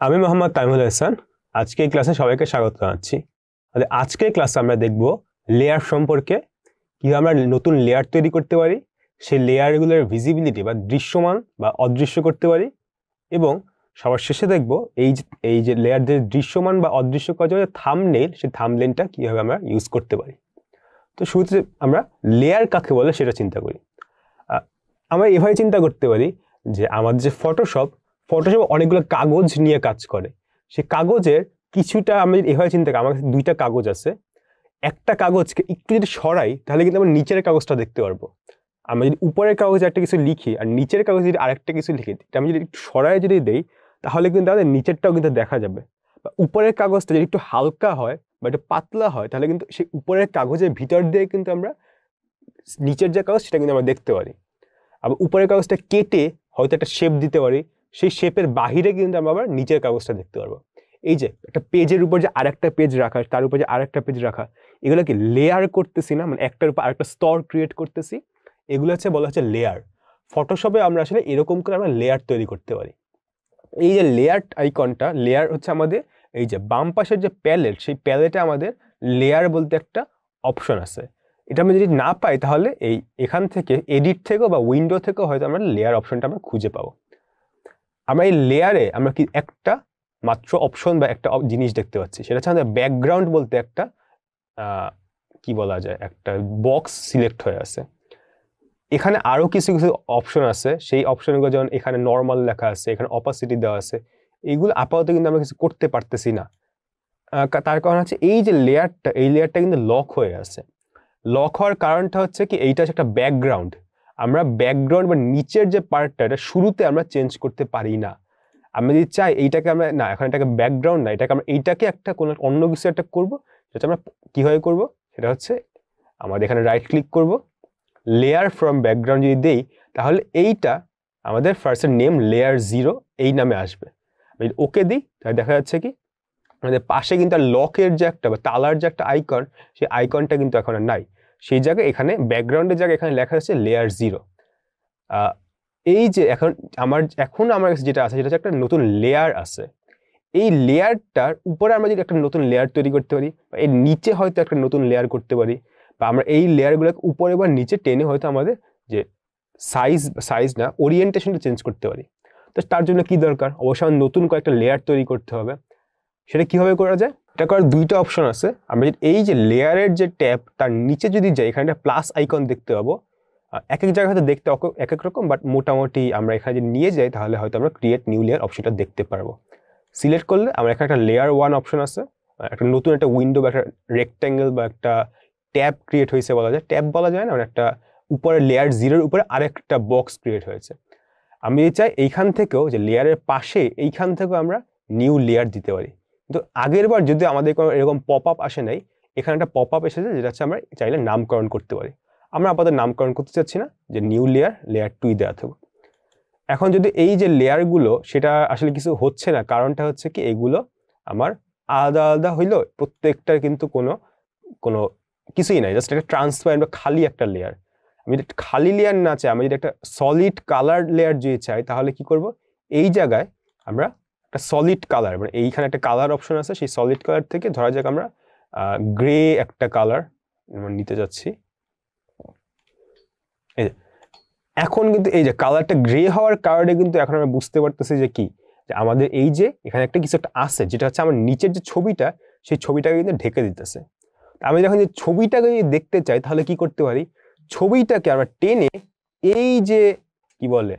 আমি মোহাম্মদ তাইমুল হাসান। আজকে এই ক্লাসে সবাইকে স্বাগত জানাচ্ছি। আজকের ক্লাসে আমরা দেখব লেয়ার সম্পর্কে, কিভাবে আমরা নতুন লেয়ার তৈরি করতে পারি, সেই লেয়ারগুলোর ভিজিবিলিটি বা দৃশ্যমান বা অদৃশ্য করতে পারি, এবং সবার শেষে দেখব এই যে লেয়ারদের দৃশ্যমান বা অদৃশ্য করার জন্য থাম্বনেইল, সেই থাম্বনেইলটা কিভাবে আমরা ইউজ করতে পারি। তো শুরুতে আমরা লেয়ার কাকে বলে সেটা চিন্তা করি। আমরা এভাবে চিন্তা করতে পারি যে আমাদের যে ফটোশপ অনেকগুলো কাগজ নিয়ে কাজ করে। সেই কাগজের কিছুটা আমি এভাবে চিন্তা করি, আমার কাছে দুইটা কাগজ আছে, একটা কাগজকে একটু যদি সরাই তাহলে কিন্তু আমরা নিচের কাগজটা দেখতে পারবো। আমরা যদি উপরের কাগজে একটা কিছু লিখি আর নিচের কাগজে যদি আরেকটা কিছু লিখি, আমি যদি একটু সরাই যদি দেই তাহলে কিন্তু আমাদের নিচেরটাও কিন্তু দেখা যাবে। বা উপরের কাগজটা যদি একটু হালকা হয় বা একটু পাতলা হয় তাহলে কিন্তু সেই উপরের কাগজের ভিতর দিয়ে কিন্তু আমরা নিচের যে কাগজ সেটা কিন্তু আমরা দেখতে পারি। আবার উপরের কাগজটা কেটে হয়তো একটা শেপ দিতে পারি, সেই শেপের বাহিরে কিন্তু আমরা আবার নিচের কাগজটা দেখতে পারবো। এই যে একটা পেজের উপর যে আরেকটা পেজ রাখা, তার উপর যে আরেকটা পেজ রাখা, এগুলোকে লেয়ার করতেছি না, মানে একটার উপর আরেকটা স্তর ক্রিয়েট করতেছি, এগুলো হচ্ছে বলা হচ্ছে লেয়ার। ফটোশপে আমরা আসলে এরকম করে আমরা লেয়ার তৈরি করতে পারি। এই যে লেয়ার আইকনটা, লেয়ার হচ্ছে আমাদের এই যে বাম পাশের যে প্যালেট, সেই প্যালেটে আমাদের লেয়ার বলতে একটা অপশন আছে। এটা আমি যদি না পাই তাহলে এখান থেকে এডিট থেকেও বা উইন্ডো থেকেও হয়তো আমরা লেয়ার অপশনটা আমরা খুঁজে পাবো। আমরা এই লেয়ারে আমরা কি একটা মাত্র অপশন বা একটা জিনিস দেখতে পাচ্ছি, সেটা হচ্ছে আমাদের ব্যাকগ্রাউন্ড বলতে একটা কি বলা যায়, একটা বক্স সিলেক্ট হয়ে আছে। এখানে আরো কিছু কিছু অপশন আছে, সেই অপশনগুলো যেমন এখানে নর্মাল লেখা আছে, এখানে অপাসিটি দেওয়া আছে, এইগুলো আপাতত কিন্তু আমরা কিছু করতে পারতেছি না। তার কারণ হচ্ছে এই যে লেয়ারটা, এই লেয়ারটা কিন্তু লক হয়ে আছে। লক হওয়ার কারণটা হচ্ছে কি, এইটা হচ্ছে একটা ব্যাকগ্রাউন্ড। আমরা ব্যাকগ্রাউন্ড বা নিচের যে পার্টটা, এটা শুরুতে আমরা চেঞ্জ করতে পারি না। আমরা যদি চাই এইটাকে আমরা না, এখন এটাকে ব্যাকগ্রাউন্ড না, এটাকে আমরা এইটাকে একটা কোনো অন্য কিছু একটা করবো, সেটা আমরা কিভাবে করব, সেটা হচ্ছে আমাদের এখানে রাইট ক্লিক করব, লেয়ার ফ্রম ব্যাকগ্রাউন্ড যদি দেই তাহলে এইটা আমাদের ফার্স্টের নেম লেয়ার 0 এই নামে আসবে। আমি ওকে দিই তাহলে দেখা যাচ্ছে কি আমাদের পাশে কিন্তু লকের যে একটা বা তালার যে একটা আইকন, সেই আইকনটা কিন্তু এখন আর নাই। সেই জায়গায় এখানে ব্যাকগ্রাউন্ডের জায়গায় এখানে লেখা আছে লেয়ার 0। এই যে এখন আমার কাছে যেটা আছে সেটা হচ্ছে একটা নতুন লেয়ার আছে। এই লেয়ারটার উপরে আমরা যদি একটা নতুন লেয়ার তৈরি করতে পারি, বা এর নিচে হয়তো একটা নতুন লেয়ার করতে পারি, বা আমরা এই লেয়ারগুলোকে উপরে বা নিচে টেনে হয়তো আমাদের যে সাইজ না, ওরিয়েন্টেশনটা চেঞ্জ করতে পারি। তো তার জন্য কি দরকার, অবশ্যই আমার নতুন কয়েকটা লেয়ার তৈরি করতে হবে। সেটা কিভাবে করা যায়, এটা করার দুইটা অপশন আছে। আমরা এই যে লেয়ারের যে ট্যাব, তার নিচে যদি যাই এখানে একটা প্লাস আইকন দেখতে পাবো। এক এক জায়গায় হয়তো দেখতে এক এক রকম, বাট মোটামুটি আমরা এখানে যদি নিয়ে যাই তাহলে হয়তো আমরা ক্রিয়েট নিউ লেয়ার অপশনটা দেখতে পারবো। সিলেক্ট করলে আমরা এখানে একটা লেয়ার 1 অপশন আছে, একটা নতুন একটা উইন্ডো বা একটা রেক্ট্যাঙ্গেল বা একটা ট্যাব ক্রিয়েট হয়েছে বলা যায়। ট্যাব বলা যায় না, মানে একটা উপরে লেয়ার 0-এর উপরে আরেকটা বক্স ক্রিয়েট হয়েছে। আমি চাই এইখান থেকেও যে লেয়ারের পাশে এইখান থেকেও আমরা নিউ লেয়ার দিতে পারি। কিন্তু আগের বার যদি আমাদের কোনো এরকম পপ আপ আসে নাই, এখানে একটা পপ আপ এসেছে যেটা হচ্ছে আমরা চাইলে নামকরণ করতে পারি। আমরা আপাতত নামকরণ করতে চাচ্ছি না, যে নিউ লেয়ার 2 দেওয়া থাকবে। এখন যদি এই যে লেয়ারগুলো, সেটা আসলে কিছু হচ্ছে না, কারণটা হচ্ছে কি এগুলো আমার আলাদা আলাদা হইলো, প্রত্যেকটার কিন্তু কোনো কিছুই নাই, জাস্ট একটা ট্রান্সপারেন্ট বা খালি একটা লেয়ার। আমি যদি খালি লেয়ার না চাই, আমি যদি একটা সলিড কালার লেয়ার যদি চাই তাহলে কি করব, এই জায়গায় আমরা একটা সলিড কালার, মানে এইখানে একটা কালার অপশন আছে, সেই সলিড কালার থেকে ধরা যাক আমরা গ্রে একটা কালার নিতে যাচ্ছি। এই এখন কিন্তু এই যে কালারটা গ্রে হওয়ার কারণে কিন্তু এখন আমরা বুঝতে পারতেছি যে কি, যে আমাদের এই যে এখানে একটা কিছু একটা আছে, যেটা হচ্ছে আমার নিচের যে ছবিটা, সেই ছবিটাকে কিন্তু ঢেকে দিতেছে। আমি যখন যে ছবিটাকে যদি দেখতে চাই তাহলে কি করতে পারি, ছবিটাকে আমরা টেনে এই যে কি বলে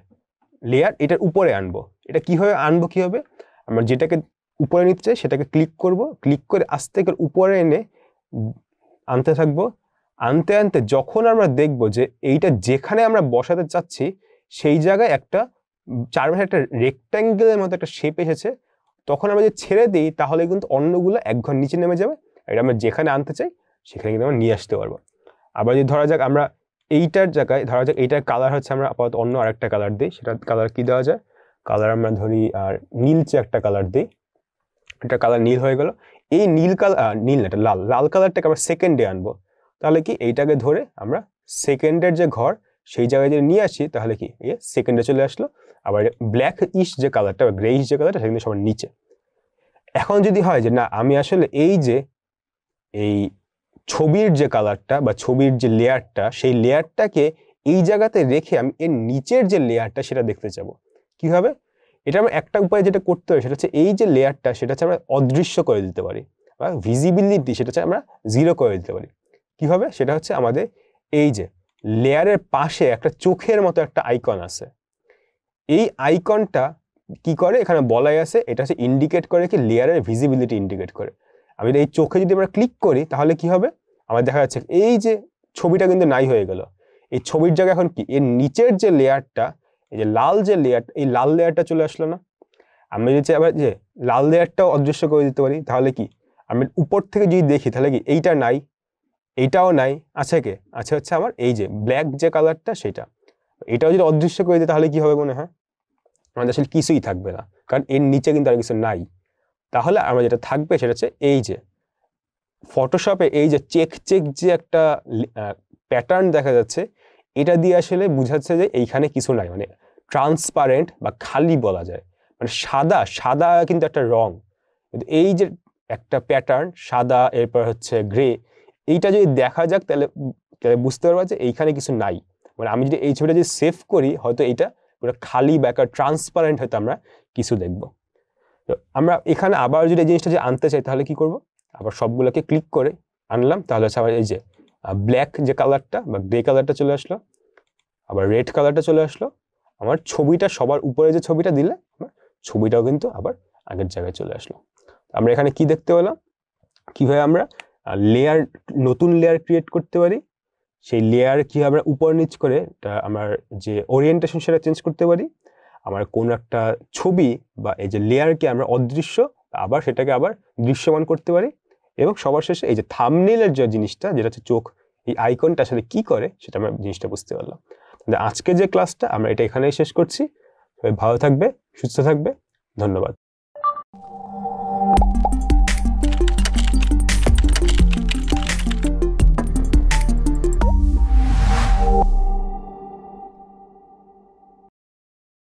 লেয়ার, এটার উপরে আনবো। এটা কিভাবে আনবো, কি হবে, আমরা যেটাকে উপরে নিতে চাই সেটাকে ক্লিক করব, ক্লিক করে আস্তে করে উপরে এনে আনতে থাকবো। আনতে আনতে যখন আমরা দেখবো যে এইটা যেখানে আমরা বসাতে চাচ্ছি সেই জায়গায় একটা চারপাশে একটা রেক্ট্যাঙ্গেলের মতো একটা শেপ এসেছে, তখন আমরা যদি ছেড়ে দিই তাহলে কিন্তু অন্যগুলো এক ঘর নিচে নেমে যাবে। এটা আমরা যেখানে আনতে চাই সেখানে কিন্তু আমরা নিয়ে আসতে পারবো। আবার যদি ধরা যাক আমরা এইটার জায়গায়, ধরা যাক এইটার কালার হচ্ছে আমরা আপাতত অন্য আরেকটা কালার দিই, সেটা কালার কি দেওয়া যায়, কালার আমরা ধরি আর নীলচে একটা কালার দিই, এটা কালার নীল হয়ে গেল। এই নীল কালার, নীল না, এটা লাল কালারটাকে আমরা সেকেন্ডে আনবো। তাহলে কি এইটাকে ধরে আমরা সেকেন্ডের যে ঘর সেই জায়গায় যদি নিয়ে আসি তাহলে কি সেকেন্ডে চলে আসলো। আবার ব্ল্যাক ইশ যে কালারটা বা গ্রে ইশ যে কালারটা সেখানে সবার নিচে। এখন যদি হয় যে না আমি আসলে এই যে এই ছবির যে কালারটা বা ছবির যে লেয়ারটা, সেই লেয়ারটাকে এই জায়গাতে রেখে আমি এর নিচের যে লেয়ারটা সেটা দেখতে চাবো, কি হবে? এটা আমরা একটা উপায় যেটা করতে হয় সেটা হচ্ছে এই যে লেয়ারটা সেটা হচ্ছে আমরা অদৃশ্য করে দিতে পারি, বা ভিজিবিলিটি সেটা হচ্ছে আমরা 0 করে দিতে পারি। কি হবে? সেটা হচ্ছে আমাদের এই যে লেয়ারের পাশে একটা চোখের মতো একটা আইকন আছে, এই আইকনটা কি করে এখানে বলাই আছে, এটা হচ্ছে ইন্ডিকেট করে কি লেয়ারের ভিজিবিলিটি ইন্ডিকেট করে। আমি এই চোখে যদি আমরা ক্লিক করি তাহলে কি হবে? আমার দেখা যাচ্ছে এই যে ছবিটা কিন্তু নাই হয়ে গেল, এই ছবির জায়গায় এখন কি এর নিচের যে লেয়ারটা, এই যে লাল যে লেয়ার, এই লাল লেয়ারটা চলে আসলো না? আমি যদি আবার যে লাল লেয়ারটাও অদৃশ্য করে দিতে পারি তাহলে কি আমি উপর থেকে যদি দেখি তাহলে কি এইটা নাই, এইটাও নাই, আছে কে? আছে হচ্ছে আমার এই যে ব্ল্যাক যে কালারটা সেটা। এটাও যদি অদৃশ্য করে দিই তাহলে কি হবে মনে হয়? আমাদের আসলে কিছুই থাকবে না, কারণ এর নিচে কিন্তু আর কিছু নাই। তাহলে আমার যেটা থাকবে সেটা হচ্ছে এই যে ফটোশপে এই যে চেক চেক যে একটা প্যাটার্ন দেখা যাচ্ছে, এটা দিয়ে আসলে বোঝাচ্ছে যে এইখানে কিছু নাই, মানে ট্রান্সপারেন্ট বা খালি বলা যায়, মানে সাদা সাদা কিন্তু একটা রং, কিন্তু এই যে একটা প্যাটার্ন সাদা এরপর হচ্ছে গ্রে, এইটা যদি দেখা যাক তাহলে বুঝতে পারবো যে এইখানে কিছু নাই। মানে আমি যদি এই ছবিটা যদি সেভ করি হয়তো এইটা পুরো খালি বা একটা ট্রান্সপারেন্ট হয়তো আমরা কিছু দেখবো। তো আমরা এখানে আবার যদি এই জিনিসটা যে আনতে চাই তাহলে কি করব? আবার সবগুলোকে ক্লিক করে আনলাম, তাহলে হচ্ছে আবার এই যে ব্ল্যাক যে কালারটা বা গ্রে কালারটা চলে আসলো, আবার রেড কালারটা চলে আসলো, আমার ছবিটা সবার উপরে যে ছবিটা দিলে আমার ছবিটাও কিন্তু আবার আগের জায়গায় চলে আসলো। আমরা এখানে কি দেখতে পেলাম, কিভাবে আমরা লেয়ার, নতুন লেয়ার ক্রিয়েট করতে পারি, সেই লেয়ার কিভাবে আমরা উপর নিচ করে আমার যে ওরিয়েন্টেশন সেটা চেঞ্জ করতে পারি, আমার কোন একটা ছবি বা এই যে লেয়ারকে আমরা অদৃশ্য আবার সেটাকে আবার দৃশ্যমান করতে পারি, এবং সবার শেষে এই যে থাম্বনেইলের যে জিনিসটা যেটা হচ্ছে চোখ, এই আইকনটা আসলে কি করে সেটা আমরা জিনিসটা বুঝতে পারলাম। আজকে যে ক্লাসটা আমরা এটা এখানেই শেষ করছি। সবাই ভালো থাকবে, সুস্থ থাকবে, ধন্যবাদ।